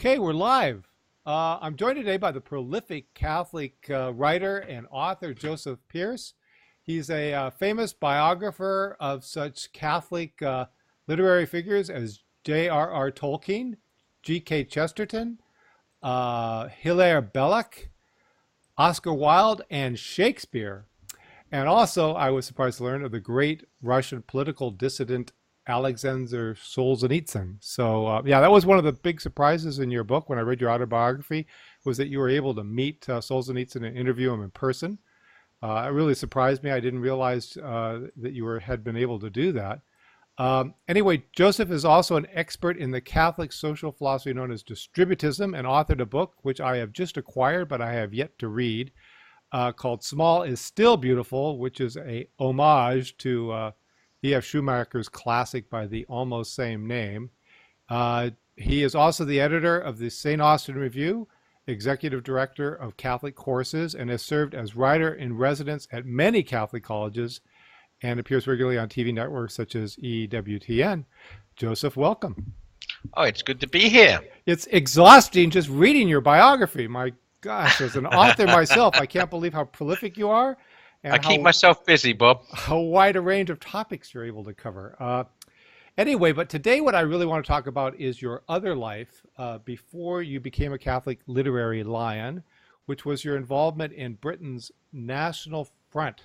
Okay, we're live. I'm joined today by the prolific Catholic writer and author Joseph Pearce. He's a famous biographer of such Catholic literary figures as J.R.R. Tolkien, G.K. Chesterton, Hilaire Belloc, Oscar Wilde, and Shakespeare. And also, I was surprised to learn of the great Russian political dissident Alexander Solzhenitsyn. So yeah, that was one of the big surprises in your book when I read your autobiography, was that you were able to meet Solzhenitsyn and interview him in person. It really surprised me. I didn't realize that you had been able to do that. Anyway, Joseph is also an expert in the Catholic social philosophy known as Distributism, and authored a book which I have just acquired but I have yet to read, called Small is Still Beautiful, which is a homage to E.F. Schumacher's classic by the almost same name. He is also the editor of the St. Austin Review, executive director of Catholic Courses, and has served as writer-in-residence at many Catholic colleges and appears regularly on TV networks such as EWTN. Joseph, welcome. Oh, it's good to be here. It's exhausting just reading your biography. My gosh, as an author myself, I can't believe how prolific you are. And I keep myself busy, Bob. How wide a range of topics you're able to cover. Anyway, but today what I really want to talk about is your other life before you became a Catholic literary lion, which was your involvement in Britain's National Front,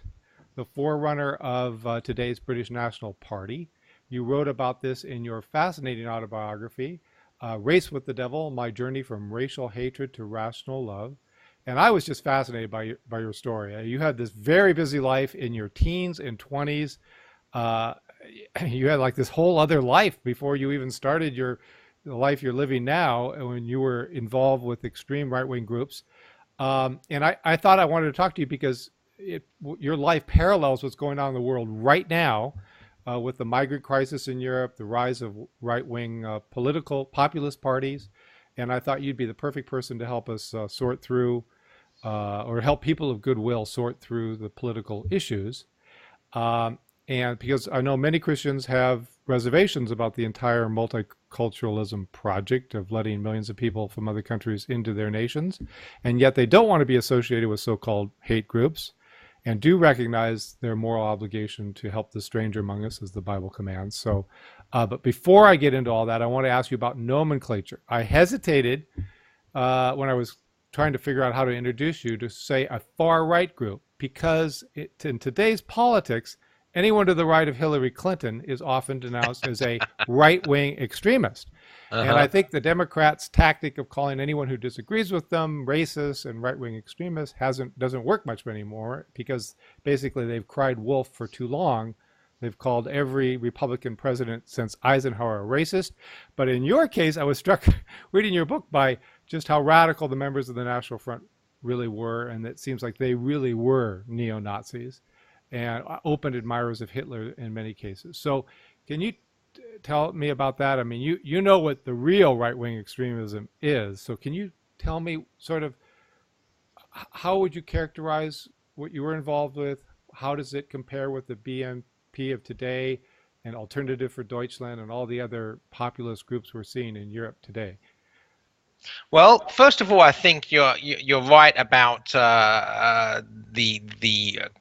the forerunner of today's British National Party. You wrote about this in your fascinating autobiography, Race with the Devil, My Journey from Racial Hatred to Rational Love. And I was just fascinated by your story. You had this very busy life in your teens and 20s. You had like this whole other life before you even started the life you're living now, when you were involved with extreme right-wing groups. And I thought I wanted to talk to you because your life parallels what's going on in the world right now, with the migrant crisis in Europe, the rise of right-wing political populist parties. And I thought you'd be the perfect person to help us sort through, or help people of goodwill sort through the political issues. And because I know many Christians have reservations about the entire multiculturalism project of letting millions of people from other countries into their nations, and yet they don't want to be associated with so-called hate groups, and do recognize their moral obligation to help the stranger among us, as the Bible commands. So, but before I get into all that, I want to ask you about nomenclature. I hesitated when I was trying to figure out how to introduce you to say a far-right group, because in today's politics, anyone to the right of Hillary Clinton is often denounced as a right-wing extremist. And I think the Democrats' tactic of calling anyone who disagrees with them racist and right-wing extremist doesn't work much anymore, because basically they've cried wolf for too long. They've called every Republican president since Eisenhower a racist. But in your case, I was struck reading your book by just how radical the members of the National Front really were, and it seems like they really were neo-Nazis and open admirers of Hitler in many cases. So can you tell me about that? I mean, you know what the real right-wing extremism is. So can you tell me sort of how would you characterize what you were involved with? How does it compare with the BNP of today and Alternative for Deutschland and all the other populist groups we're seeing in Europe today? Well, first of all, I think you're right about the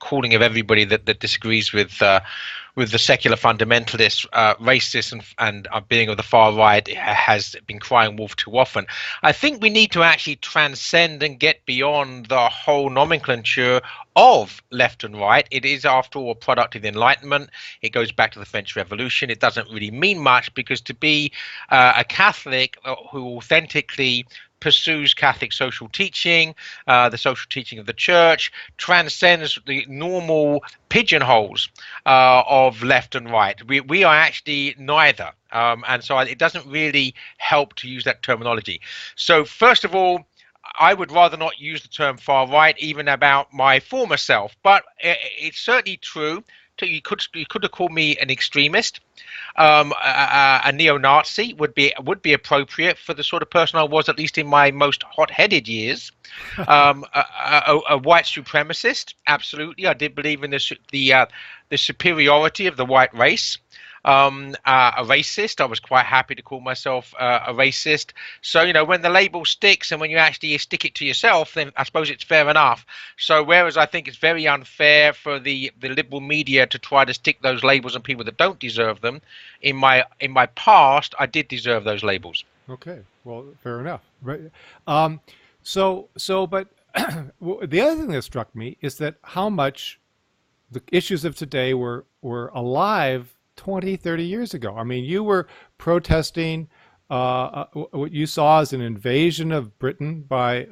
calling of everybody that disagrees with the secular fundamentalists racist and being of the far right has been crying wolf too often. I think we need to actually transcend and get beyond the whole nomenclature of left and right. It is, after all, a product of the Enlightenment. It goes back to the French Revolution. It doesn't really mean much, because to be a Catholic who authentically pursues Catholic social teaching, the social teaching of the church, transcends the normal pigeonholes of left and right. We are actually neither. And so it doesn't really help to use that terminology. So first of all, I would rather not use the term far right, even about my former self. But it's certainly true. You could have called me an extremist. A neo-Nazi would be appropriate for the sort of person I was, at least in my most hot-headed years. A white supremacist, absolutely. I did believe in the superiority of the white race. a racist. I was quite happy to call myself a racist. So, when the label sticks and when you actually stick it to yourself, then I suppose it's fair enough. So whereas I think it's very unfair for the liberal media to try to stick those labels on people that don't deserve them, in my past, I did deserve those labels. Okay, well, fair enough. Right. But the other thing that struck me is that how much the issues of today were alive 20, 30 years ago. I mean, you were protesting what you saw as an invasion of Britain by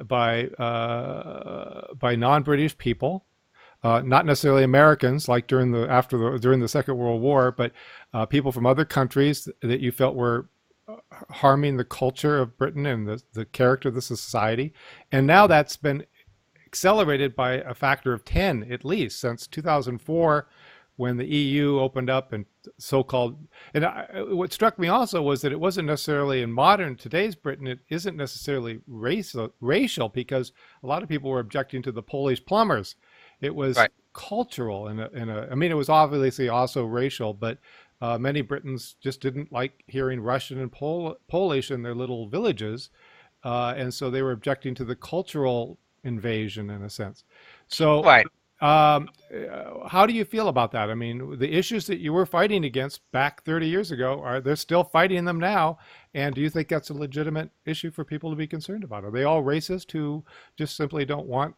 non-British people, not necessarily Americans, like during the Second World War, but people from other countries that you felt were harming the culture of Britain and the character of the society. And now that's been accelerated by a factor of 10 at least since 2004, when the EU opened up and so-called. And what struck me also was that it wasn't necessarily in today's Britain. It isn't necessarily racial, because a lot of people were objecting to the Polish plumbers. It was Right. cultural I mean, it was obviously also racial, but many Britons just didn't like hearing Russian and Polish in their little villages, and so they were objecting to the cultural invasion in a sense. So, Right. how do you feel about that? I mean, the issues that you were fighting against back 30 years ago, they're still fighting them now? And do you think that's a legitimate issue for people to be concerned about? Are they all racist who just simply don't want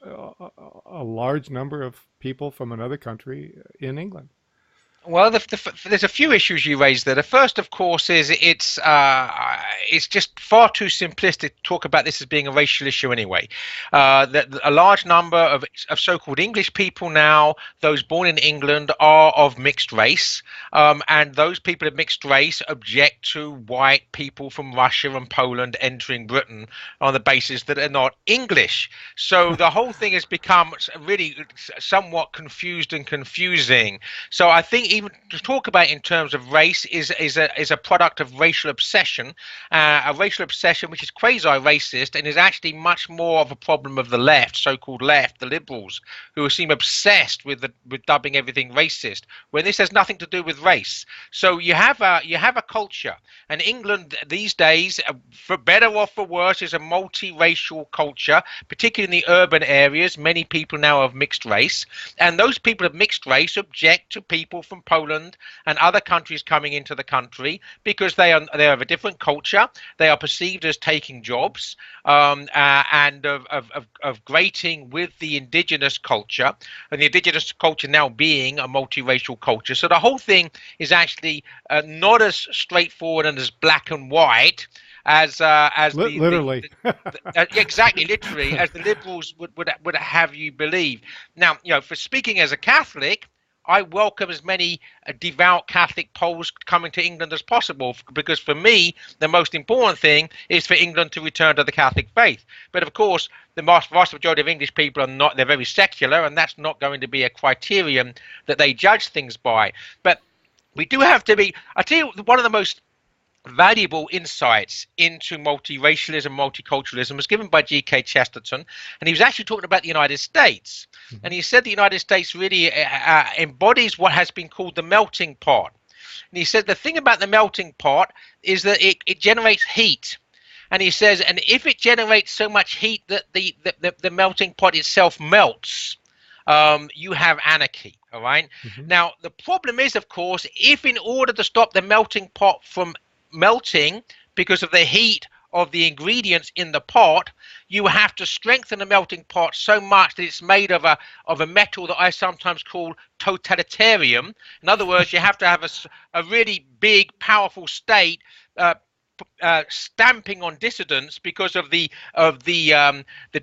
a large number of people from another country in England? Well, there's a few issues you raised there. The first, of course, is it's just far too simplistic to talk about this as being a racial issue anyway. A large number of so-called English people now, those born in England, are of mixed race, and those people of mixed race object to white people from Russia and Poland entering Britain on the basis that they're not English. So the whole thing has become really somewhat confused and confusing. So I think even to talk about it in terms of race is a product of racial obsession, a racial obsession which is quasi-racist and is actually much more of a problem of the left, so-called left, the liberals, who seem obsessed with dubbing everything racist, when this has nothing to do with race. So you have a culture, and England these days, for better or for worse, is a multiracial culture, particularly in the urban areas. Many people now of mixed race, and those people of mixed race object to people from Poland and other countries coming into the country because they have a different culture. They are perceived as taking jobs, and of grating with the indigenous culture, and the indigenous culture now being a multiracial culture. So the whole thing is actually not as straightforward and as black and white as literally exactly, literally, as the liberals would have you believe. Now, for speaking as a Catholic, I welcome as many devout Catholic Poles coming to England as possible, because for me, the most important thing is for England to return to the Catholic faith. But of course, the vast majority of English people are not, they're very secular, and that's not going to be a criterion that they judge things by. But we do have to be, I tell you, one of the most valuable insights into multiracialism, multiculturalism was given by G.K. Chesterton, and he was actually talking about the United States. Mm-hmm. And he said the United States really embodies what has been called the melting pot. And he said the thing about the melting pot is that it generates heat. And he says, and if it generates so much heat that the melting pot itself melts, you have anarchy. All right. Mm-hmm. Now, the problem is, of course, if in order to stop the melting pot from melting because of the heat of the ingredients in the pot, you have to strengthen the melting pot so much that it's made of a metal that I sometimes call totalitarian. In other words, you have to have a really big, powerful state stamping on dissidents because of the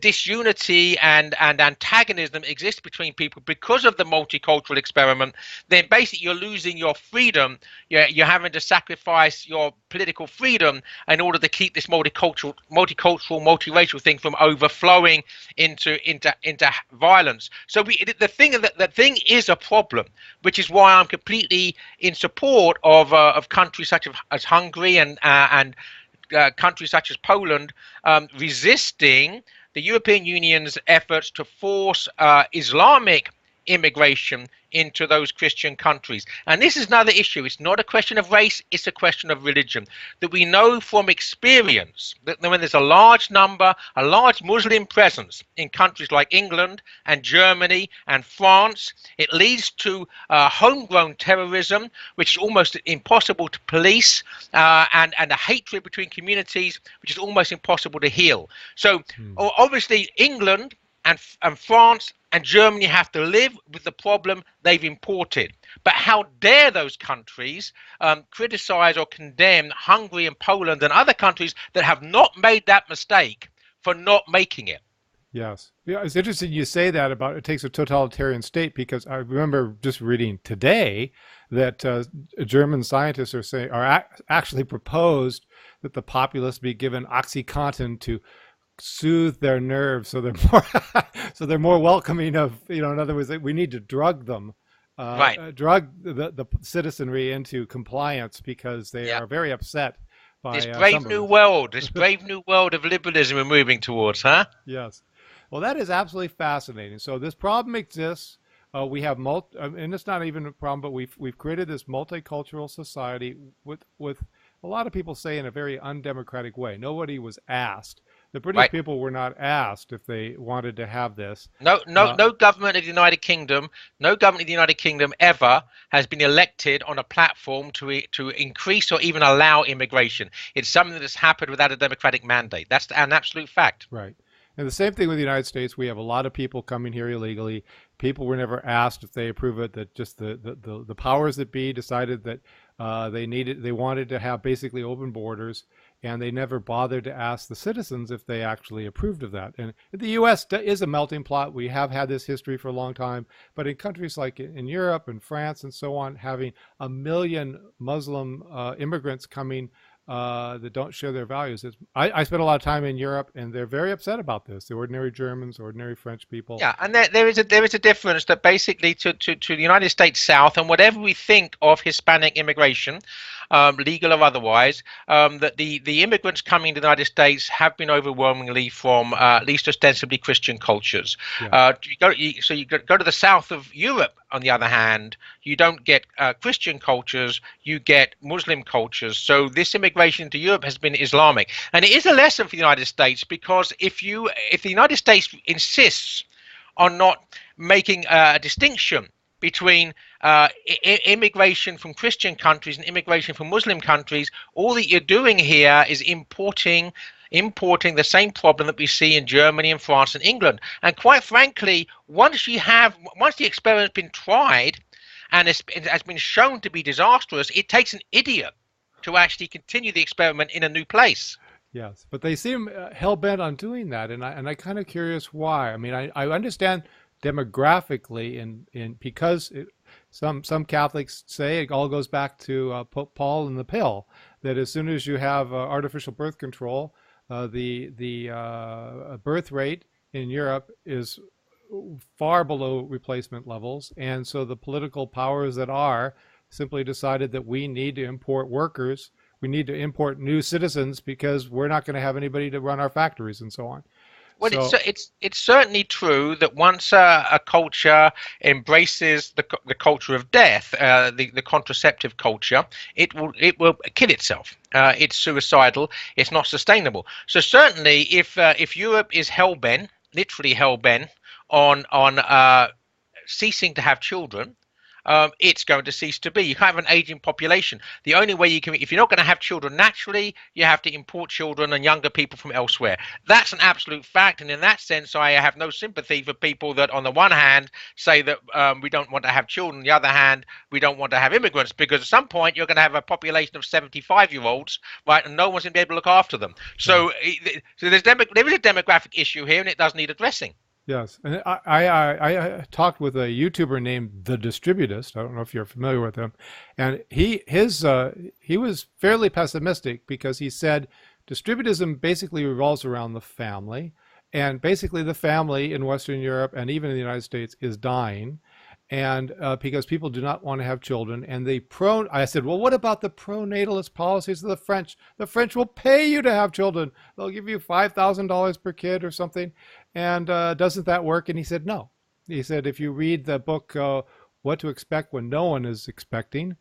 disunity and antagonism that exists between people because of the multicultural experiment. Then basically you're losing your freedom. You're having to sacrifice your political freedom in order to keep this multicultural, multiracial thing from overflowing into violence. So the thing is a problem, which is why I'm completely in support of countries such as Hungary and countries such as Poland resisting the European Union's efforts to force Islamic immigration into those Christian countries. And this is another issue. It's not a question of race, it's a question of religion. That we know from experience that when there's a large number, a large Muslim presence in countries like England and Germany and France, it leads to homegrown terrorism, which is almost impossible to police, and a hatred between communities, which is almost impossible to heal. So obviously England and France and Germany have to live with the problem they've imported. But how dare those countries criticize or condemn Hungary and Poland and other countries that have not made that mistake for not making it? Yes. Yeah, it's interesting you say that about it takes a totalitarian state, because I remember just reading today that German scientists are saying, actually proposed that the populace be given OxyContin to soothe their nerves, so they're more so they're more welcoming of, in other words, we need to drug them, drug the citizenry into compliance, because they are very upset by this brave new world, this brave new world of liberalism we're moving towards, huh? Yes. Well, that is absolutely fascinating. So this problem exists. We have and it's not even a problem, but we've created this multicultural society with a lot of people say in a very undemocratic way. Nobody was asked. The British people were not asked if they wanted to have this. No government of the United Kingdom, no government of the United Kingdom ever has been elected on a platform to increase or even allow immigration. It's something that has happened without a democratic mandate. That's an absolute fact. Right. And the same thing with the United States. We have a lot of people coming here illegally. People were never asked if they approve it. That just the powers that be decided that they wanted to have basically open borders, and they never bothered to ask the citizens if they actually approved of that. And the U.S. is a melting pot. We have had this history for a long time, but in countries like in Europe and France and so on, having 1 million Muslim immigrants coming that don't share their values. I spent a lot of time in Europe, and they're very upset about this. The ordinary Germans, ordinary French people. Yeah, and there is a difference that basically to the United States South, and whatever we think of Hispanic immigration, legal or otherwise, that the immigrants coming to the United States have been overwhelmingly from at least ostensibly Christian cultures. Yeah. You go to the south of Europe. On the other hand, you don't get Christian cultures, you get Muslim cultures. So this immigration to Europe has been Islamic. And it is a lesson for the United States, because if the United States insists on not making a distinction between immigration from Christian countries and immigration from Muslim countries, all that you're doing here is importing the same problem that we see in Germany and France and England. And quite frankly, once the experiment's been tried and it has been shown to be disastrous, it takes an idiot to actually continue the experiment in a new place. Yes, but they seem hell-bent on doing that, and I'm kind of curious why. I mean, I understand demographically, and because some Catholics say it all goes back to Pope Paul and the pill, that as soon as you have artificial birth control, the birth rate in Europe is far below replacement levels, and so the political powers that are simply decided that we need to import workers, we need to import new citizens, because we're not going to have anybody to run our factories and so on. Well, so, it's certainly true that once a culture embraces the culture of death, the contraceptive culture, it will kill itself. It's suicidal. It's not sustainable. So certainly, if Europe is hell-bent, literally hell-bent on ceasing to have children, it's going to cease to be. You can't have an aging population. The only way you can, if you're not going to have children naturally, you have to import children and younger people from elsewhere. That's an absolute fact. And in that sense, I have no sympathy for people that on the one hand say that we don't want to have children. On the other hand, we don't want to have immigrants, because at some point you're going to have a population of 75-year-olds, right? And no one's going to be able to look after them. So, there is a demographic issue here, and it does need addressing. Yes, and I talked with a YouTuber named the Distributist. I don't know if you're familiar with him, and he was fairly pessimistic, because he said distributism basically revolves around the family, and basically the family in Western Europe and even in the United States is dying, and because people do not want to have children, and I said, well, what about the pro-natalist policies of the French? The French will pay you to have children. They'll give you $5,000 per kid or something. And doesn't that work? And he said, no, He said, if you read the book, What to Expect When No One is Expecting,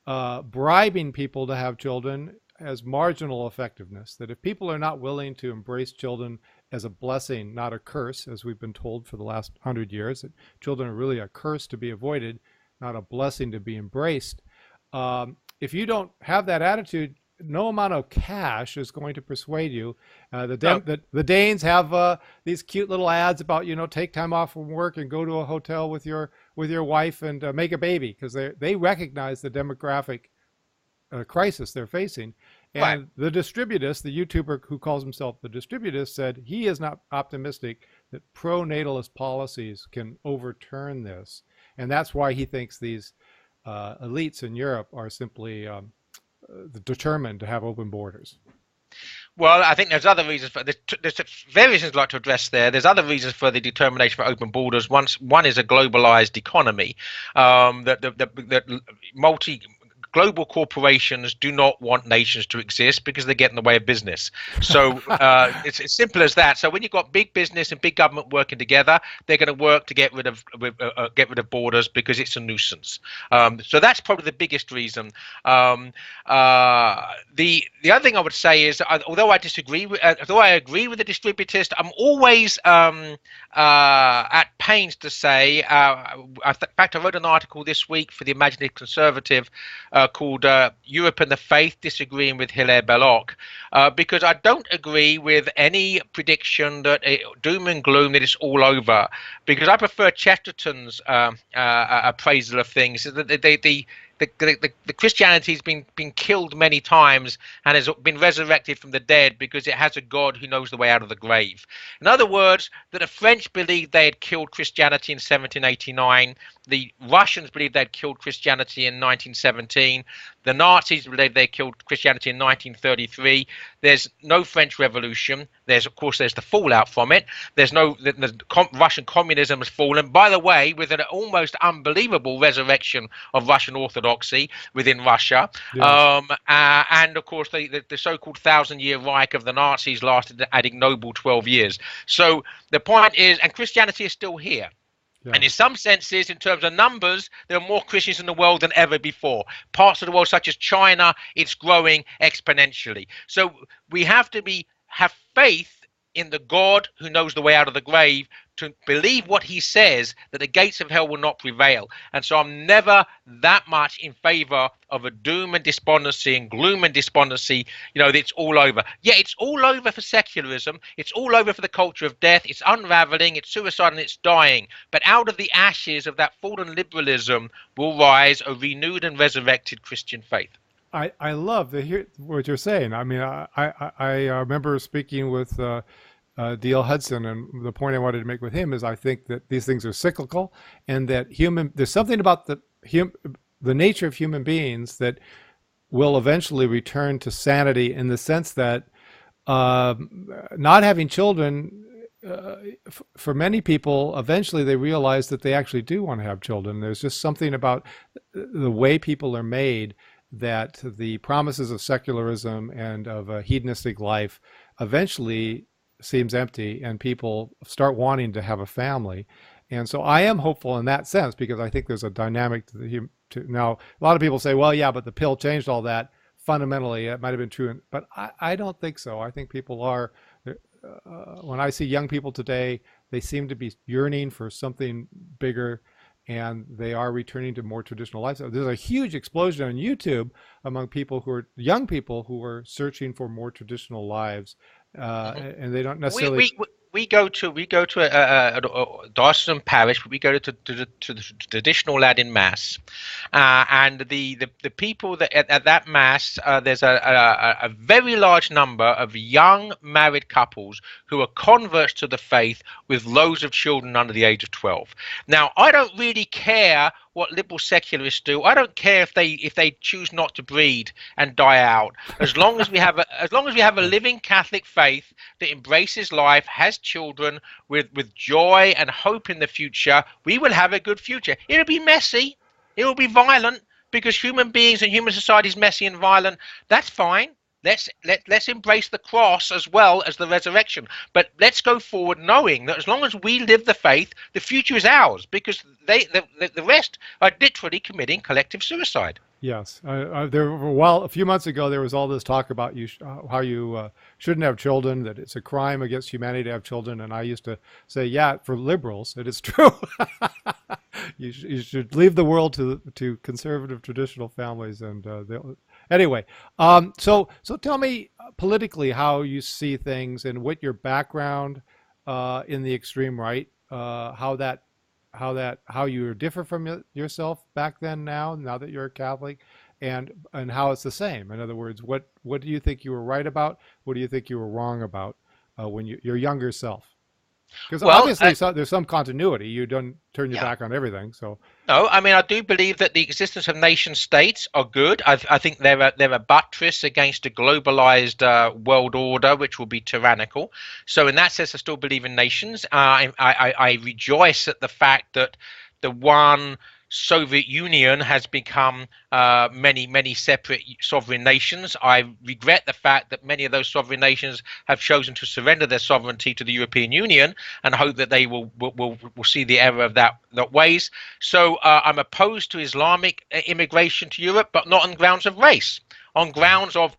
bribing people to have children has marginal effectiveness. That if people are not willing to embrace children as a blessing, not a curse, as we've been told for the last 100 years, that children are really a curse to be avoided, not a blessing to be embraced. If you don't have that attitude, no amount of cash is going to persuade you. The Danes have these cute little ads about, take time off from work and go to a hotel with your wife and make a baby, because they recognize the demographic crisis they're facing. And Right. the Distributist, the YouTuber who calls himself the Distributist, said he is not optimistic that pro-natalist policies can overturn this. And that's why he thinks these elites in Europe are simply determined to have open borders. Well, I think there's other reasons for there's various things I'd like to address there. There's other reasons for the determination for open borders. One is a globalized economy. That global corporations do not want nations to exist because they get in the way of business. So it's as simple as that. So when you've got big business and big government working together, they're going to work to get rid of borders because it's a nuisance. So that's probably the biggest reason. The other thing I would say is, although I agree with the Distributist, I'm always at pains to say. In fact, I wrote an article this week for the Imaginative Conservative called Europe and the Faith, Disagreeing with Hilaire Belloc, because I don't agree with any prediction that doom and gloom, that it's all over, because I prefer Chesterton's appraisal of things. The Christianity has been killed many times and has been resurrected from the dead because it has a God who knows the way out of the grave. In other words, that the French believed they had killed Christianity in 1789. The Russians believed they had killed Christianity in 1917. The Nazis believed they killed Christianity in 1933. There's no French Revolution. There's the fallout from it. Russian communism has fallen. By the way, with an almost unbelievable resurrection of Russian Orthodoxy within Russia. Yes. And of course, the so-called 1,000-year Reich of the Nazis lasted an ignoble 12 years. So the point is, and Christianity is still here. Yeah. And in some senses, in terms of numbers, there are more Christians in the world than ever before. Parts of the world, such as China, it's growing exponentially. So we have to have faith in the God who knows the way out of the grave, to believe what he says, that the gates of hell will not prevail. And so I'm never that much in favor of a doom and despondency and gloom and despondency, that it's all over. Yeah, it's all over for secularism. It's all over for the culture of death. It's unraveling, it's suicide, and it's dying. But out of the ashes of that fallen liberalism will rise a renewed and resurrected Christian faith. I love to hear what you're saying. I mean, I remember speaking with D.L. Hudson, and the point I wanted to make with him is I think that these things are cyclical, and that there's something about the nature of human beings that will eventually return to sanity, in the sense that not having children, for many people, eventually they realize that they actually do want to have children. There's just something about the way people are made, that the promises of secularism and of a hedonistic life eventually seems empty, and people start wanting to have a family. And so I am hopeful in that sense, because I think there's a dynamic now, a lot of people say, well, yeah, but the pill changed all that. Fundamentally, it might have been true, but I don't think so. I think people are, when I see young people today, they seem to be yearning for something bigger, and they are returning to more traditional lifestyle. There's a huge explosion on YouTube among young people who are searching for more traditional lives, and they don't necessarily. We go to a diocesan parish. We go to the traditional Latin Mass, and the people that at that Mass, there's a very large number of young married couples who are converts to the faith with loads of children under the age of 12. Now, I don't really care what liberal secularists do. I don't care if they choose not to breed and die out, as long as we have a living Catholic faith that embraces life, has children with joy and hope in the future. We will have a good future. It'll be messy, it will be violent, because human beings and human society is messy and violent. That's fine. Let's embrace the cross as well as the resurrection. But let's go forward knowing that as long as we live the faith, the future is ours, because the rest are literally committing collective suicide. Yes, there. Well, a few months ago, there was all this talk about how you shouldn't have children, that it's a crime against humanity to have children, and I used to say, yeah, for liberals, it is true. You should leave the world to conservative traditional families, and anyway. So tell me politically how you see things and what your background in the extreme right, how you differ from yourself back then, now that you're a Catholic, and how it's the same. In other words, what do you think you were right about? What do you think you were wrong about when your younger self? Because Well, obviously there's some continuity. You don't turn your yeah. back on everything. So No, I mean I do believe that the existence of nation states are good. I think they're a buttress against a globalized world order, which will be tyrannical. So in that sense, I still believe in nations. I rejoice at the fact that the one Soviet Union has become many separate sovereign nations. I regret the fact that many of those sovereign nations have chosen to surrender their sovereignty to the European Union, and hope that they will see the error of that ways. So I'm opposed to Islamic immigration to Europe, but not on grounds of race. On grounds of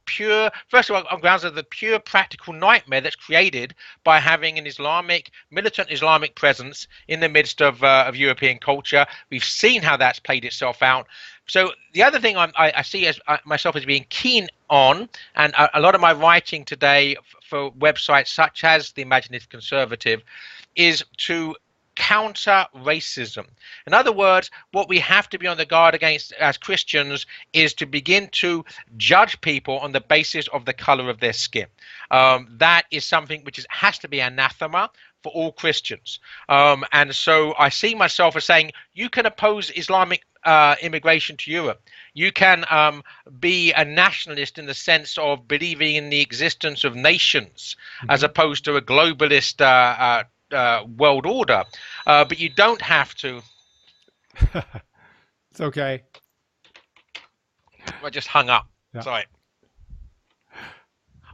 first of all, on grounds of the pure practical nightmare that's created by having an militant Islamic presence in the midst of European culture. We've seen how that's played itself out. So the other thing I see as myself as being keen on, and a lot of my writing today for websites such as the Imaginative Conservative, is to counter racism. In other words, what we have to be on the guard against as Christians is to begin to judge people on the basis of the color of their skin. That is something which has to be anathema for all Christians. And so I see myself as saying, you can oppose Islamic immigration to Europe. You can be a nationalist in the sense of believing in the existence of nations, as opposed to a globalist world order, but you don't have to. it's okay. I just hung up. Yeah. Sorry.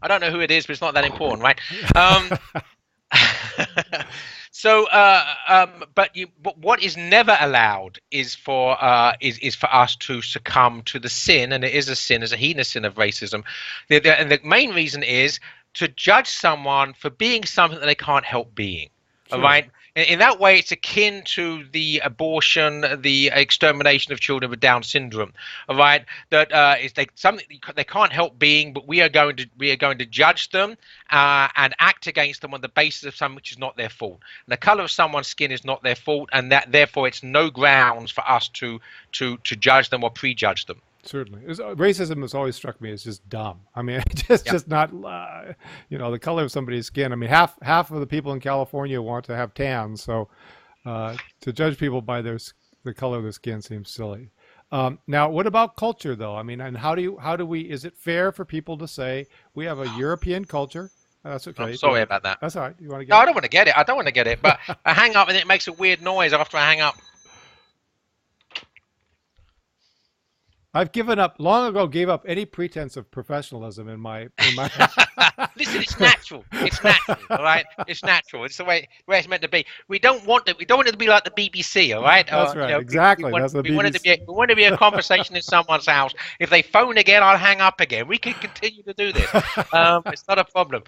I don't know who it is, but it's not that important, right? So, but what is never allowed is for us to succumb to the sin, and it is a sin, as a heinous sin of racism. And the main reason is to judge someone for being something that they can't help being. Sure. All right. In that way, it's akin to the abortion, the extermination of children with Down syndrome. All right, that is something they can't help being, but we are going to judge them and act against them on the basis of something which is not their fault. And the color of someone's skin is not their fault, and that therefore it's no grounds for us to judge them or prejudge them. Certainly, racism has always struck me as just dumb. I mean, just not, the color of somebody's skin. I mean, half of the people in California want to have tans, so to judge people by the color of their skin seems silly. Now, what about culture, though? I mean, and how do we? Is it fair for people to say we have a European culture? That's okay. I'm sorry about that. That's all right. You want to get? No, I don't want to get it. I don't want to get it, but I hang up and it makes a weird noise after I hang up. I've given up long ago. Gave up any pretense of professionalism in my. Listen, it's natural. It's natural, all right. It's natural. It's the way it's meant to be. We don't want it. We don't want it to be like the BBC, all right. That's right. Exactly. We want it to be a conversation in someone's house. If they phone again, I'll hang up again. We can continue to do this. It's not a problem.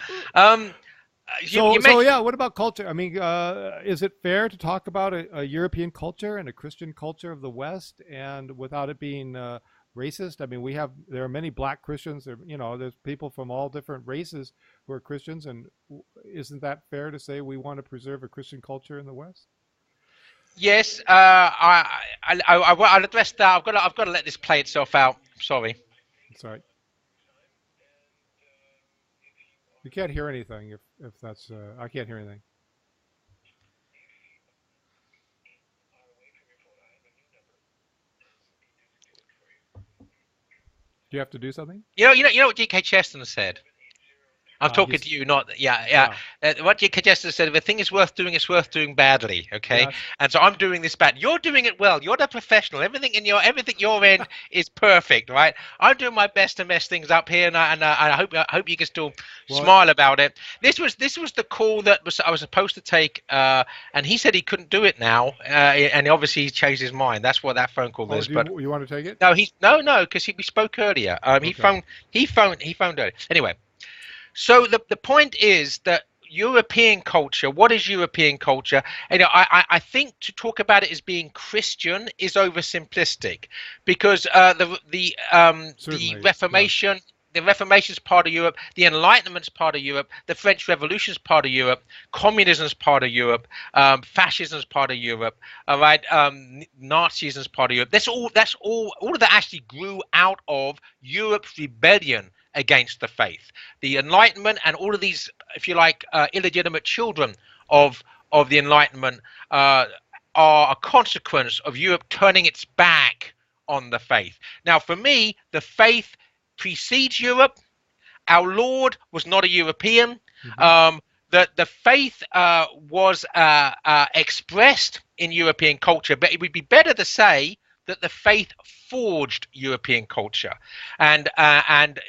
So yeah, what about culture? I mean, is it fair to talk about a European culture and a Christian culture of the West, and without it being racist? I mean, there are many black Christians. There's people from all different races who are Christians, and isn't that fair to say we want to preserve a Christian culture in the West? Yes, I'll address that. I've got to let this play itself out. Sorry. Sorry. You can't hear anything if that's. I can't hear anything. Do you have to do something? You know what G.K. Chesterton said? I'm talking He's to you, not yeah. yeah, What you just said, if a thing is worth doing, it's worth doing badly. Okay, yes. and so I'm doing this bad. You're doing it well. You're the professional. Everything your end is perfect, right? I'm doing my best to mess things up here, and I hope you can still Well, smile about it. This was the call that I was supposed to take, and he said he couldn't do it now, and obviously he changed his mind. That's what that phone call oh, is. do But you want to take it? no, no, because we spoke earlier. Okay. He phoned earlier. Anyway. So the point is that European culture, what is European culture? I think to talk about it as being Christian is oversimplistic, because the Certainly, yes. Reformation. The Reformation's part of Europe, the Enlightenment's part of Europe, the French Revolution's part of Europe, communism's part of Europe, fascism's part of Europe, all right, Nazism's part of Europe. All of that actually grew out of Europe's rebellion against the faith. The Enlightenment and all of these, if you like, illegitimate children of the Enlightenment are a consequence of Europe turning its back on the faith. Now, for me, the faith precedes Europe. Our Lord was not a European. Hmm. The faith was expressed in European culture, but it would be better to say that the faith forged European culture, and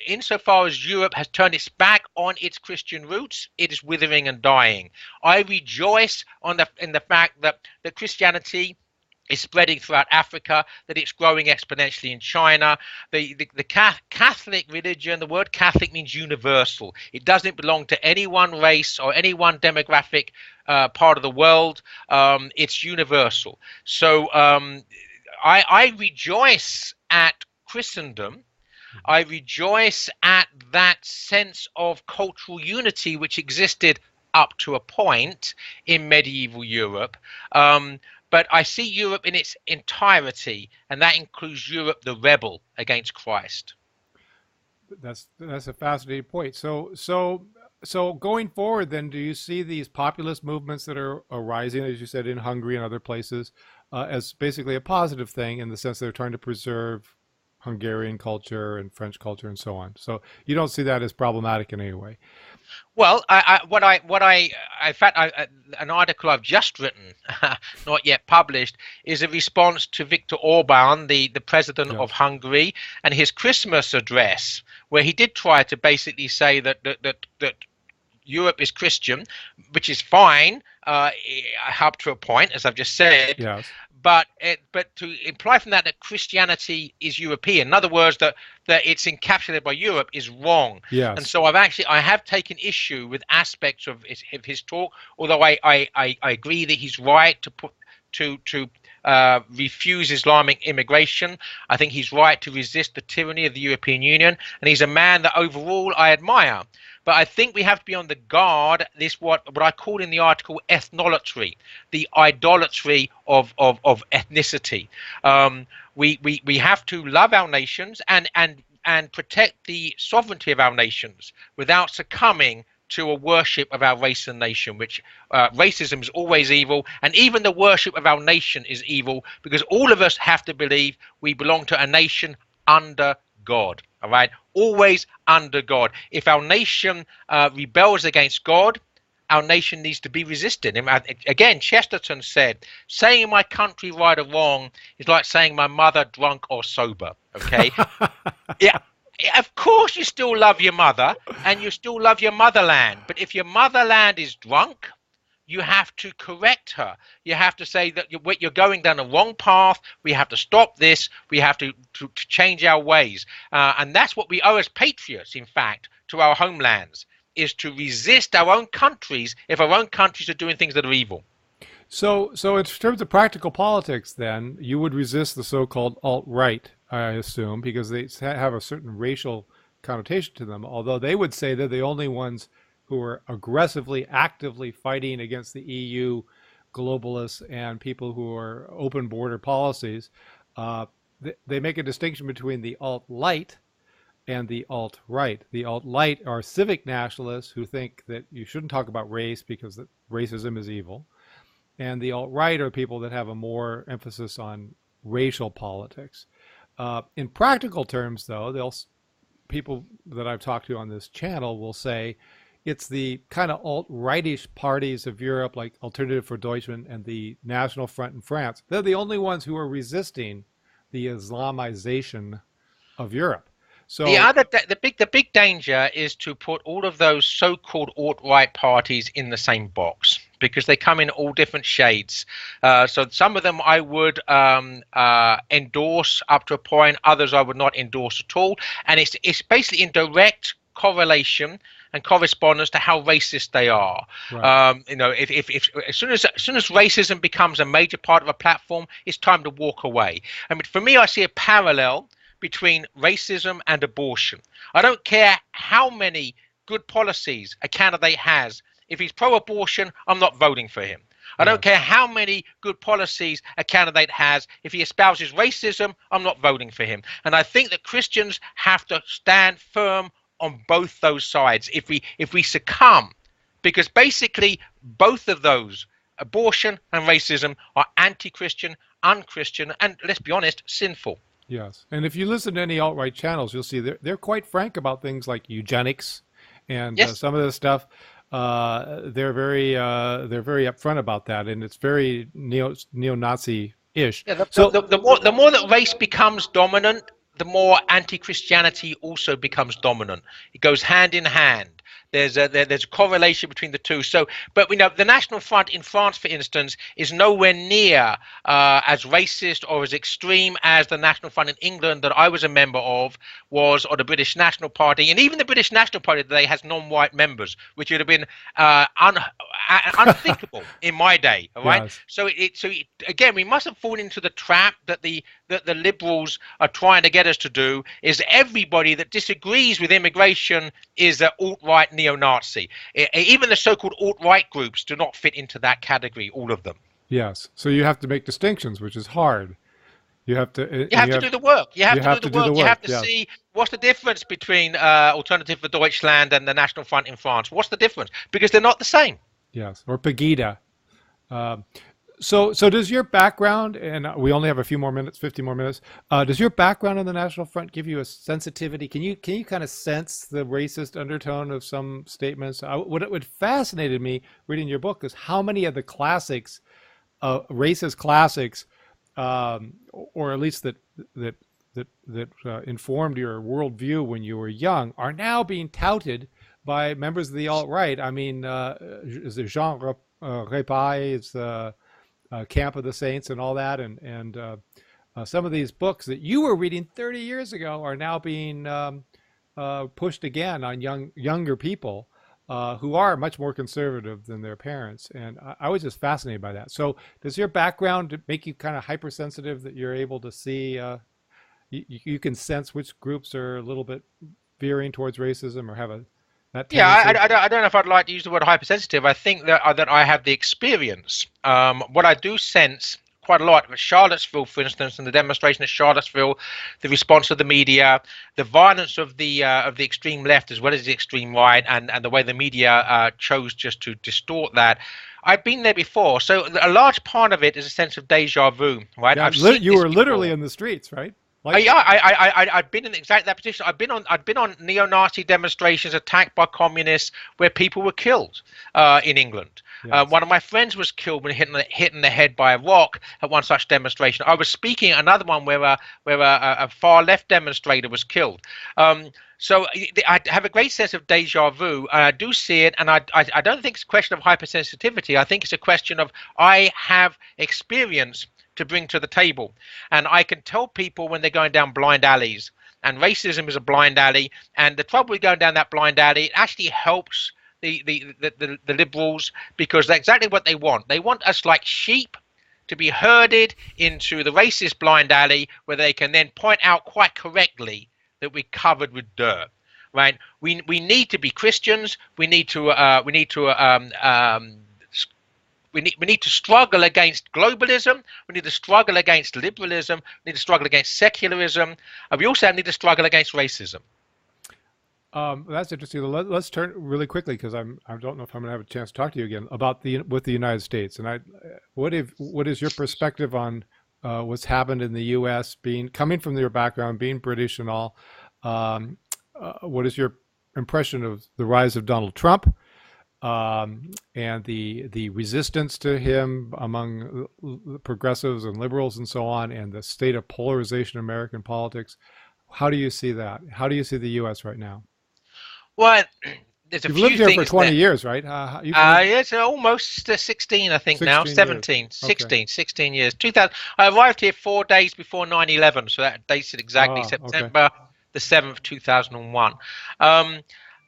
insofar as Europe has turned its back on its Christian roots, it is withering and dying. I rejoice in the fact that Christianity is spreading throughout Africa, that it's growing exponentially in China. The Catholic religion, the word Catholic means universal. It doesn't belong to any one race or any one demographic part of the world. It's universal. So I rejoice at Christendom. I rejoice at that sense of cultural unity which existed up to a point in medieval Europe. But I see Europe in its entirety, and that includes Europe the rebel against Christ. That's a fascinating point. So going forward, then, do you see these populist movements that are arising, as you said, in Hungary and other places, as basically a positive thing in the sense they're trying to preserve Hungarian culture and French culture and so on? So you don't see that as problematic in any way? Well, in fact, an article I've just written, not yet published, is a response to Viktor Orban, the president of Yes. Hungary, and his Christmas address, where he did try to basically say that Europe is Christian, which is fine, up to a point, as I've just said. Yes. But to imply from that Christianity is European, in other words, that it's encapsulated by Europe, is wrong. And Yes. so I have taken issue with aspects of his talk, although I agree that he's right to put to refuse Islamic immigration. I think he's right to resist the tyranny of the European Union, and he's a man that overall I admire. But I think we have to be on the guard. This what I call in the article ethnolatry, the idolatry of ethnicity. We have to love our nations and protect the sovereignty of our nations without succumbing to a worship of our race and nation, which racism is always evil, and even the worship of our nation is evil, because all of us have to believe we belong to a nation under God. All right, always under God. If our nation rebels against God, our nation needs to be resisted. And again, Chesterton said, saying my country right or wrong is like saying my mother drunk or sober. Okay. Yeah. Of course you still love your mother and you still love your motherland, but if your motherland is drunk, you have to correct her. You have to say that you're going down the wrong path. We have to stop this. We have to change our ways. And that's what we owe as patriots, in fact, to our homelands, is to resist our own countries if our own countries are doing things that are evil. So in terms of practical politics, then you would resist the so-called alt-right, I assume, because they have a certain racial connotation to them. Although they would say they're the only ones who are aggressively, actively fighting against the EU globalists and people who are open border policies. They make a distinction between the alt-light and the alt-right. The alt-light are civic nationalists who think that you shouldn't talk about race because that racism is evil. And the alt-right are people that have a more emphasis on racial politics. In practical terms, though, people that I've talked to on this channel will say it's the kind of alt-rightish parties of Europe, like Alternative for Deutschland and the National Front in France. They're the only ones who are resisting the Islamization of Europe. The So, other, the big danger is to put all of those so-called alt-right parties in the same box because they come in all different shades. So some of them I would endorse up to a point, others I would not endorse at all, and it's basically in direct correlation and correspondence to how racist they are. right. If as soon as racism becomes a major part of a platform, it's time to walk away. I mean, for me, I see a parallel between racism and abortion. I don't care how many good policies a candidate has. If he's pro-abortion, I'm not voting for him. I don't care how many good policies a candidate has. If he espouses racism, I'm not voting for him. And I think that Christians have to stand firm on both those sides if we succumb, because basically both of those, abortion and racism, are anti-Christian, unchristian, and let's be honest, sinful. Yes. And if you listen to any alt-right channels, you'll see they're quite frank about things like eugenics and Yes. some of this stuff. They're very upfront about that, and it's very neo-Nazi-ish. Yeah, So the more that race becomes dominant, the more anti-Christianity also becomes dominant. It goes hand in hand. There's a correlation between the two. So, but we know the National Front in France, for instance, is nowhere near as racist or as extreme as the National Front in England that I was a member of was, or the British National Party. And even the British National Party today has non-white members, which would have been unthinkable in my day. All right. yes, So again, we mustn't fall into the trap that the liberals are trying to get us to do. Is everybody that disagrees with immigration is an alt-right neo-Nazi. Even the so-called alt-right groups do not fit into that category, all of them. yes. So you have to make distinctions, which is hard. You have to. You have to do the work. You have to do the work. You have to Yes, see what's the difference between Alternative for Deutschland and the National Front in France. What's the difference? Because they're not the same. yes. Or Pegida. So does your background, and we only have a few more minutes, 50 more minutes, does your background on the National Front give you a sensitivity? Can you kind of sense the racist undertone of some statements? What fascinated me reading your book is how many of the classics, racist classics, or at least that informed your worldview when you were young, are now being touted by members of the alt-right. I mean, is it Jean Rapai's Camp of the Saints and all that, and some of these books that you were reading 30 years ago are now being pushed again on younger people who are much more conservative than their parents, and I was just fascinated by that. So does your background make you kind of hypersensitive that you're able to see, you can sense which groups are a little bit veering towards racism or have that Yeah, tendency? I don't know if I'd like to use the word hypersensitive. I think that I have the experience. What I do sense quite a lot, Charlottesville, for instance, and the demonstration at Charlottesville, the response of the media, the violence of the extreme left as well as the extreme right, and the way the media chose just to distort that. I've been there before, so a large part of it is a sense of déjà vu, right? Yeah, I've seen you this were literally before. in the streets, right? Yeah, Like, I've been in exactly that position. I've been on neo-Nazi demonstrations attacked by communists where people were killed in England. yes, One of my friends was killed when hit in the head by a rock at one such demonstration. I was speaking at another one where a far left demonstrator was killed. So I have a great sense of déjà vu. I do see it, and I don't think it's a question of hypersensitivity. I think it's a question of I have experience to bring to the table, and I can tell people when they're going down blind alleys, and racism is a blind alley, and the trouble with going down that blind alley, it actually helps the liberals, because that's exactly what they want. They want us like sheep to be herded into the racist blind alley where they can then point out quite correctly that we're covered with dirt. Right? We need to be Christians. We need to struggle against globalism. We need to struggle against liberalism. We need to struggle against secularism. And we also need to struggle against racism. that's interesting. Let's turn really quickly because I don't know if I'm going to have a chance to talk to you again about with the United States. And what is your perspective on what's happened in the U.S. coming from your background, being British and all? What is your impression of the rise of Donald Trump? and the resistance to him among progressives and liberals and so on, and the state of polarization in American politics. How do you see that? How do you see the U.S. right now? Well, there's a You've lived few here for things 20 that years, right? You've lived it's almost 16, I think now, 16 years. 17, Okay. 16 years. 2000. I arrived here 4 days before 9/11, so that dates it exactly Okay. September the 7th, 2001. Um,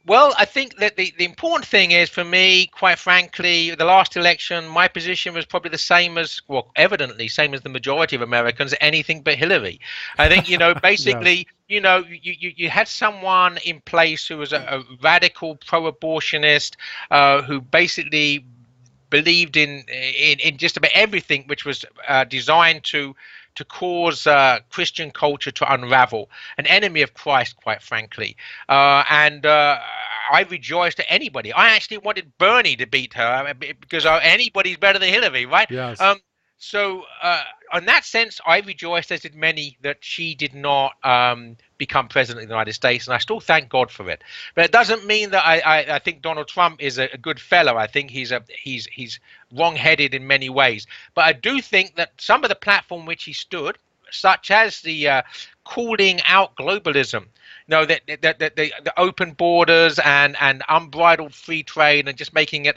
well, I think that the important thing is, for me, quite frankly, the last election, my position was probably the same as, well, evidently, same as the majority of Americans, anything but Hillary. I think, Yes. basically, you had someone in place who was a radical pro-abortionist, who basically believed in just about everything, which was designed to cause Christian culture to unravel, an enemy of Christ, quite frankly. And I rejoiced at anybody. I actually wanted Bernie to beat her because anybody's better than Hillary, right? Yes. Um, so, in that sense, I rejoiced, as did many, that she did not become president of the United States, and I still thank God for it. But it doesn't mean that I think Donald Trump is a good fellow. I think he's wrong-headed in many ways. But I do think that some of the platform which he stood, such as the calling out globalism, the open borders and unbridled free trade, and just making it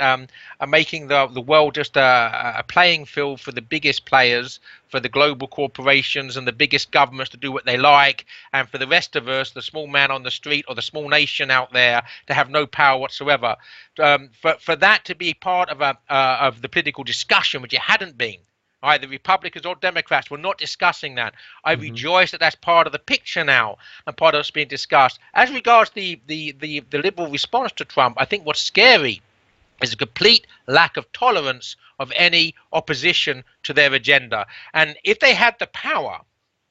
making the world just a playing field for the biggest players, for the global corporations and the biggest governments to do what they like, and for the rest of us, the small man on the street or the small nation out there, to have no power whatsoever. For that to be part of the political discussion, which it hadn't been. Either Republicans or Democrats were not discussing that. I Hmm. rejoice that that's part of the picture now and part of what's being discussed. As regards the liberal response to Trump, I think what's scary is a complete lack of tolerance of any opposition to their agenda. And if they had the power,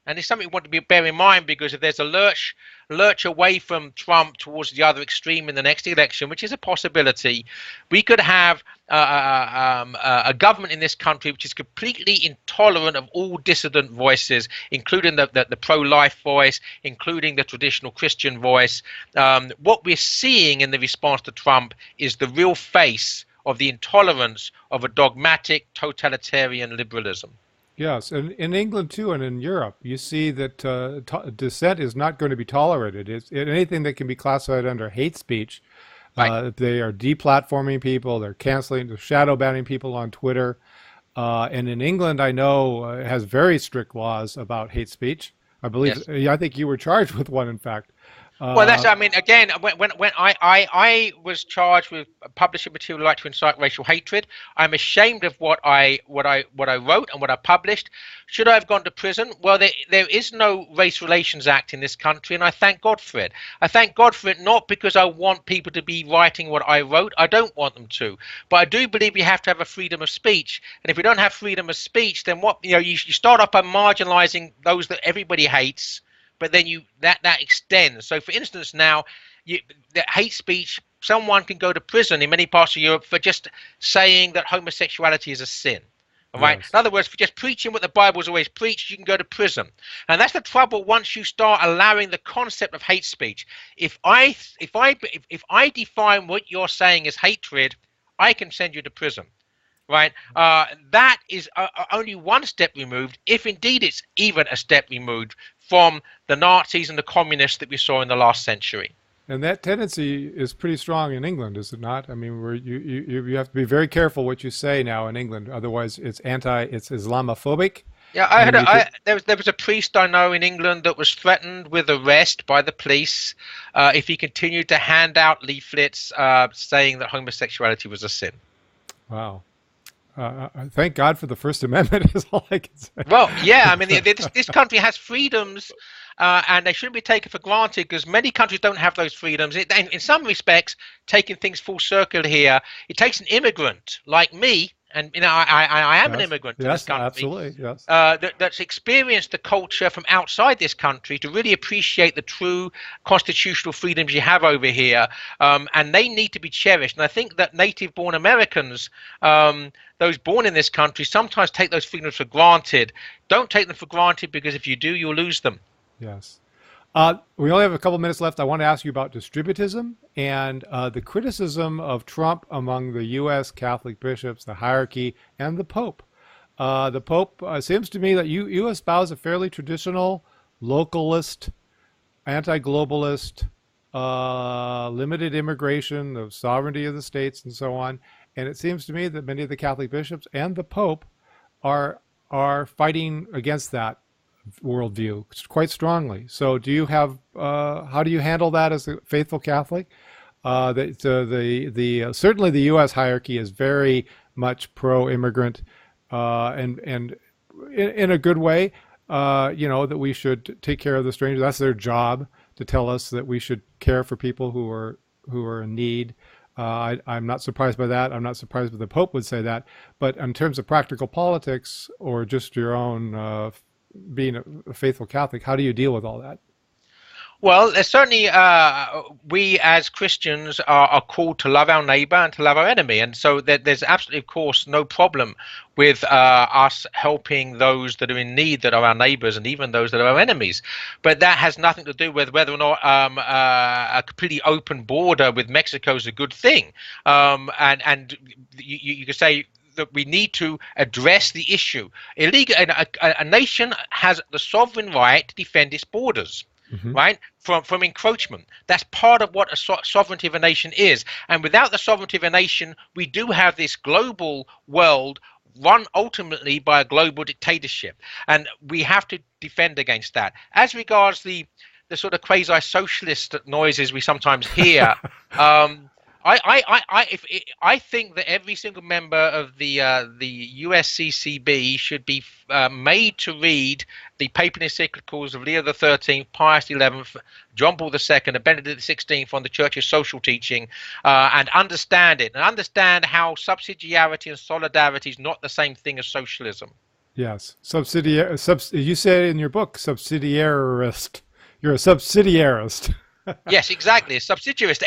and it's something we want to bear in mind, because if there's a lurch away from Trump towards the other extreme in the next election, which is a possibility, we could have a government in this country which is completely intolerant of all dissident voices, including the pro-life voice, including the traditional Christian voice. What we're seeing in the response to Trump is the real face of the intolerance of a dogmatic totalitarian liberalism. Yes, and in England too, and in Europe, you see that dissent is not going to be tolerated. It's anything that can be classified under hate speech. Right. They are deplatforming people. They're canceling, they're shadow banning people on Twitter. And in England, I know it has very strict laws about hate speech. I believe, Yes. I think you were charged with one, in fact. Well, that's, Uh, I mean, again, when I was charged with publishing material like to incite racial hatred, I'm ashamed of what I wrote and what I published. Should I have gone to prison? Well, there is no Race Relations Act in this country, and I thank God for it. I thank God for it, not because I want people to be writing what I wrote. I don't want them to, but I do believe you have to have a freedom of speech. And if we don't have freedom of speech, then what, you start off by marginalizing those that everybody hates, but then that extends. So, for instance, now the hate speech, someone can go to prison in many parts of Europe for just saying that homosexuality is a sin. All right. yes. In other words, for just preaching what the Bible's always preached, you can go to prison. And that's the trouble once you start allowing the concept of hate speech. If I define what you're saying as hatred, I can send you to prison. Right, that is only one step removed, if indeed it's even a step removed, from the Nazis and the communists that we saw in the last century. And that tendency is pretty strong in England, is it not? I mean, you have to be very careful what you say now in England. Otherwise, it's Islamophobic, Yeah, and you could. there was a priest I know in England that was threatened with arrest by the police if he continued to hand out leaflets saying that homosexuality was a sin. Wow. Thank God for the First Amendment is all I can say. Well, yeah, I mean, this country has freedoms, and they shouldn't be taken for granted, because many countries don't have those freedoms. In some respects, taking things full circle here, it takes an immigrant like me, and I am an Yes, immigrant to this yes, country, absolutely, yes, that's experienced the culture from outside this country to really appreciate the true constitutional freedoms you have over here, and they need to be cherished. And I think that native-born Americans, those born in this country, sometimes take those freedoms for granted. Don't take them for granted, because if you do, you'll lose them. yes. We only have a couple minutes left. I want to ask you about distributism and the criticism of Trump among the U.S. Catholic bishops, the hierarchy, and the Pope. The Pope seems to me that you espouse a fairly traditional, localist, anti-globalist, limited immigration, the sovereignty of the states, and so on. And it seems to me that many of the Catholic bishops and the Pope are fighting against that worldview quite strongly. So, do you have how do you handle that as a faithful Catholic? Certainly the U.S. hierarchy is very much pro-immigrant, and in a good way. That we should take care of the stranger. That's their job, to tell us that we should care for people who are in need. I'm not surprised by that. I'm not surprised that the Pope would say that. But in terms of practical politics or just your own being a faithful Catholic, how do you deal with all that? Well, certainly we as Christians are called to love our neighbor and to love our enemy. And so there's absolutely, of course, no problem with us helping those that are in need, that are our neighbors, and even those that are our enemies. But that has nothing to do with whether or not a completely open border with Mexico is a good thing. And you could say that we need to address the issue. A nation has the sovereign right to defend its borders. Mm-hmm. Right, from encroachment. That's part of what a sovereignty of a nation is. And without the sovereignty of a nation, we do have this global world run ultimately by a global dictatorship, and we have to defend against that. As regards the sort of quasi socialist noises we sometimes hear, I think that every single member of the USCCB should be made to read the papal encyclicals of Leo XIII, Pius XI, John Paul II, and Benedict XVI on the Church's social teaching, and understand it, and understand how subsidiarity and solidarity is not the same thing as socialism. Yes, you said in your book, subsidiarist. You're a subsidiarist. Yes, exactly. A subsidiarist.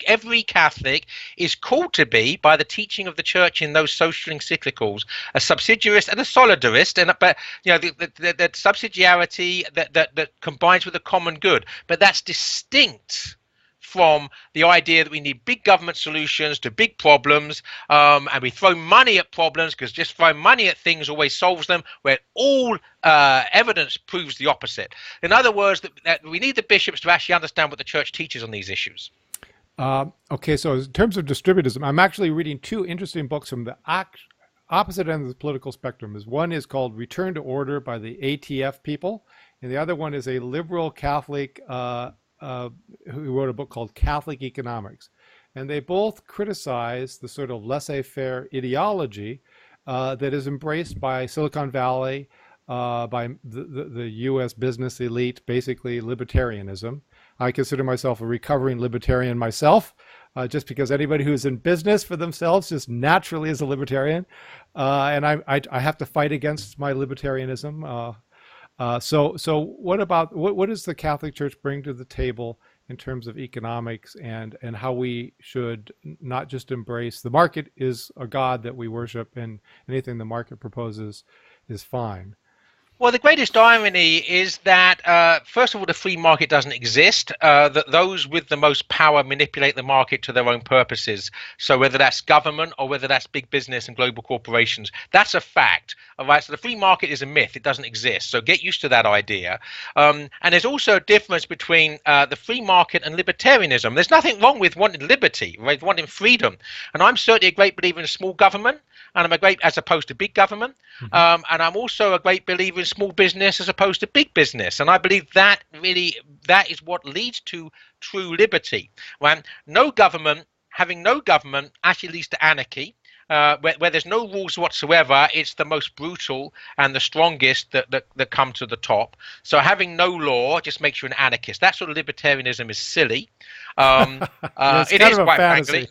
Every Catholic is called to be, by the teaching of the Church in those social encyclicals, a subsidiarist and a solidarist. But the subsidiarity that combines with the common good. But that's distinct from the idea that we need big government solutions to big problems, and we throw money at problems because just throwing money at things always solves them, where all evidence proves the opposite. In other words, that we need the bishops to actually understand what the Church teaches on these issues. Okay, so in terms of distributism, I'm actually reading two interesting books from the opposite end of the political spectrum. One is called Return to Order by the ATF people, and the other one is a liberal Catholic who wrote a book called Catholic Economics. And they both criticize the sort of laissez-faire ideology that is embraced by Silicon Valley, by the U.S. business elite, basically libertarianism. I consider myself a recovering libertarian myself, just because anybody who's in business for themselves just naturally is a libertarian. And I have to fight against my libertarianism. So what does the Catholic Church bring to the table in terms of economics and how we should not just embrace the market is a God that we worship, and anything the market proposes is fine? Well, the greatest irony is that, first of all, the free market doesn't exist, that those with the most power manipulate the market to their own purposes. So whether that's government or whether that's big business and global corporations, that's a fact. All right, so the free market is a myth. It doesn't exist. So get used to that idea. And there's also a difference between the free market and libertarianism. There's nothing wrong with wanting liberty, right? Wanting freedom. And I'm certainly a great believer in small government, and I'm a great, as opposed to big government. Mm-hmm. And I'm also a great believer in small business as opposed to big business. And I believe that is what leads to true liberty. When having no government actually leads to anarchy. Where there's no rules whatsoever, it's the most brutal and the strongest that come to the top. So having no law just makes you an anarchist. That sort of libertarianism is silly. It is, quite frankly.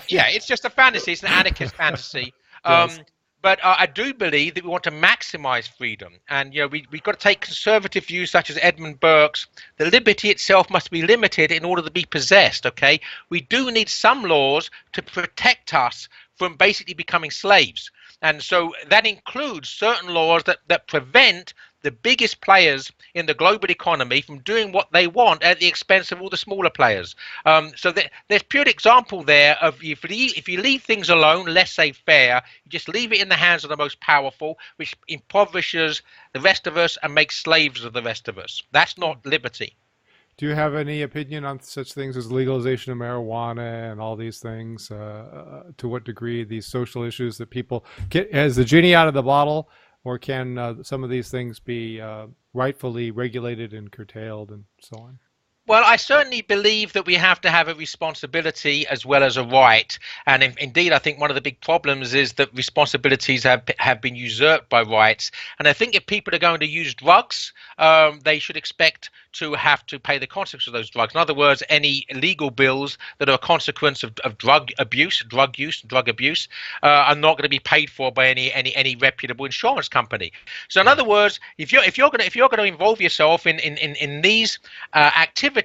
Yeah, it's just a fantasy. It's an anarchist fantasy. Yes. But I do believe that we want to maximize freedom. And we've got to take conservative views such as Edmund Burke's. The liberty itself must be limited in order to be possessed. Okay, we do need some laws to protect us from basically becoming slaves. And so that includes certain laws that prevent the biggest players in the global economy from doing what they want at the expense of all the smaller players. So there's pure example there of if you leave things alone, laissez-faire, you just leave it in the hands of the most powerful, which impoverishes the rest of us and makes slaves of the rest of us. That's not liberty. Do you have any opinion on such things as legalization of marijuana and all these things? To what degree these social issues that people get, as the genie out of the bottle, or can some of these things be rightfully regulated and curtailed and so on? Well, I certainly believe that we have to have a responsibility as well as a right. And indeed, I think one of the big problems is that responsibilities have been usurped by rights. And I think if people are going to use drugs, they should expect to have to pay the consequences of those drugs. In other words, any legal bills that are a consequence of drug abuse, drug use, drug abuse, are not going to be paid for by any reputable insurance company. So, in other words, if you're going to involve yourself in these activities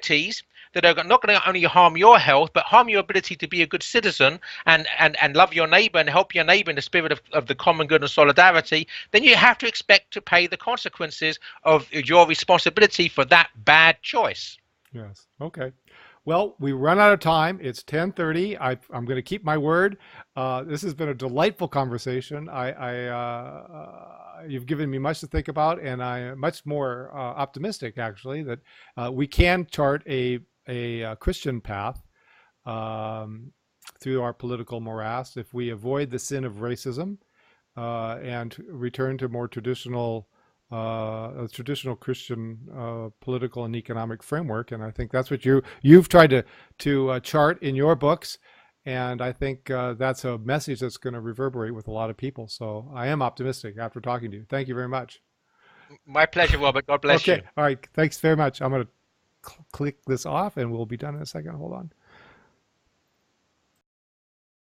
that are not going to only harm your health, but harm your ability to be a good citizen and love your neighbor and help your neighbor in the spirit of the common good and solidarity, then you have to expect to pay the consequences of your responsibility for that bad choice. Yes. Okay. Well, we run out of time. It's 10:30. I'm going to keep my word. This has been a delightful conversation. You've given me much to think about, and I'm much more optimistic, actually, that we can chart a Christian path through our political morass if we avoid the sin of racism and return to more traditional Christian political and economic framework. And I think that's what you've tried to chart in your books. And I think that's a message that's going to reverberate with a lot of people. So I am optimistic after talking to you. Thank you very much. My pleasure, Robert. God bless you. Okay. All right. Thanks very much. I'm going to click this off and we'll be done in a second. Hold on.